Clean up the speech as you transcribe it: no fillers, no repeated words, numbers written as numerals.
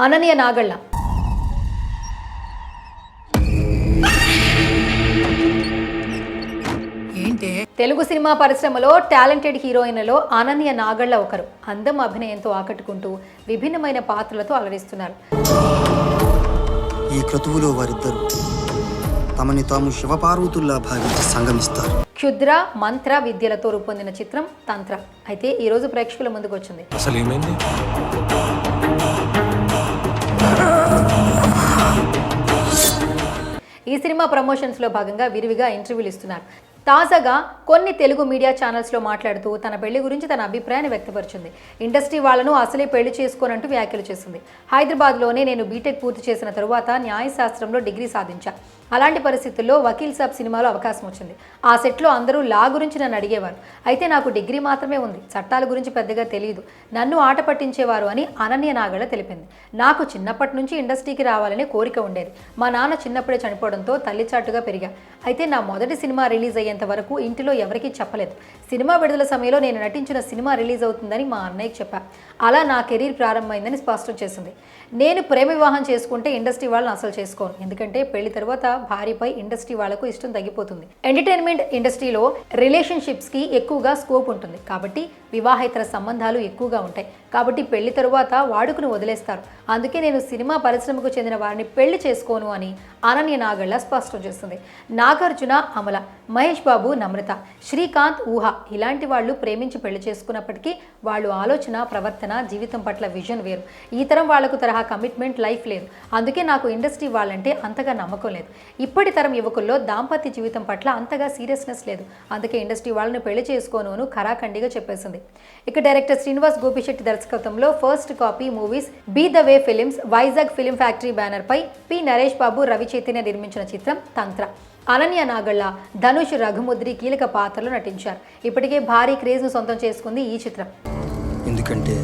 Ananya Nagalla. Telugu cinema పరిశ్రమలో talented హీరోయిన్లలో Ananya Nagalla ఒకరు. అందం, అభినయంతో ఆకట్టుకుంటూ విభిన్నమైన పాత్రలతో అలరిస్తున్నారు. ఈ క్రతువులో వారిద్దరు తమని తాము శివపార్వతుల్లా భావించి సంగమిస్తారు. క్షుద్ర మంత్ర విద్యలతో రూపొందిన చిత్రం తంత్ర అయితే ఈ రోజు ప్రేక్షకుల ముందుకు వచ్చింది. అసలు ఏమైంది? ఈ సినిమా ప్రమోషన్స్లో భాగంగా విరివిగా ఇంటర్వ్యూలు ఇస్తున్నారు. తాజాగా కొన్ని తెలుగు మీడియా ఛానల్స్లో మాట్లాడుతూ తన పెళ్లి గురించి తన అభిప్రాయాన్ని వ్యక్తపరిచింది. ఇండస్ట్రీ వాళ్లను అసలే పెళ్లి చేసుకోనంటూ వ్యాఖ్యలు చేసింది. హైదరాబాద్లోనే నేను బీటెక్ పూర్తి చేసిన తరువాత న్యాయశాస్త్రంలో డిగ్రీ సాధించా. అలాంటి పరిస్థితుల్లో వకీల్ సాబ్ సినిమాలో అవకాశం వచ్చింది. ఆ సెట్లో అందరూ లా గురించి నన్ను అడిగేవారు. అయితే నాకు డిగ్రీ మాత్రమే ఉంది, చట్టాల గురించి పెద్దగా తెలియదు, నన్ను ఆట పట్టించేవారు అని అనన్య నాగళ్ళ తెలిపింది. నాకు చిన్నప్పటి నుంచి ఇండస్ట్రీకి రావాలనే కోరిక ఉండేది. మా నాన్న చిన్నప్పుడే చనిపోవడంతో తల్లిచాటుగా పెరిగా. అయితే నా మొదటి సినిమా రిలీజ్ అయ్యేంత వరకు ఇంటిలో ఎవరికీ చెప్పలేదు. సినిమా విడుదల సమయంలో నేను నటించిన సినిమా రిలీజ్ అవుతుందని మా అన్నయ్యకి చెప్పా. అలా నా కెరీర్ ప్రారంభమైందని స్పష్టం చేసింది. నేను ప్రేమ వివాహం చేసుకుంటే ఇండస్ట్రీ వాళ్ళని అసలు చేసుకోను, ఎందుకంటే పెళ్లి తర్వాత భార్యపై ఇండస్ట్రీ వాళ్లకు ఇష్టం తగ్గిపోతుంది. ఎంటర్టైన్మెంట్ ఇండస్ట్రీలో రిలేషన్షిప్స్కి ఎక్కువగా స్కోప్ ఉంటుంది కాబట్టి వివాహేతర సంబంధాలు ఎక్కువగా ఉంటాయి. కాబట్టి పెళ్లి తరువాత వాడుకుని వదిలేస్తారు. అందుకే నేను సినిమా పరిశ్రమకు చెందిన వారిని పెళ్లి చేసుకోను అని అనన్య నాగళ్ళ స్పష్టం చేస్తుంది. నాగార్జున, అమల, మహేష్ బాబు, నమ్రత, శ్రీకాంత్, ఊహ ఇలాంటి వాళ్ళు ప్రేమించి పెళ్లి చేసుకున్నప్పటికీ వాళ్ళు ఆలోచన, ప్రవర్తన, జీవితం పట్ల విజన్ వేరు. ఈ తరం వాళ్లకు తరహా కమిట్మెంట్ లైఫ్ లేదు. అందుకే నాకు ఇండస్ట్రీ వాళ్ళంటే అంతగా నమ్మకం లేదు. ఇప్పటి తరం యువకుల్లో దాంపత్య జీవితం పట్ల అంతగా సీరియస్నెస్ లేదు. అందుకే ఇండస్ట్రీ వాళ్ళని పెళ్లి చేసుకోను అని ఖరాఖండిగా చెప్పేసింది. ఇక డైరెక్టర్ శ్రీనివాస్ గోపిశెట్టి దర్శకత్వంలో first copy movies, be the way films, Vizag film factory banner పై పి నరేష్ బాబు, రవి చైతన్య నిర్మించిన చిత్రం తంత్ర. అనన్య నాగళ్ళ, ధనుష్, రఘుముద్రి కీలక పాత్రలు నటించారు. ఇప్పటికే భారీ క్రేజ్ను సొంతం చేసుకుంది ఈ చిత్రం. ఎందుకంటే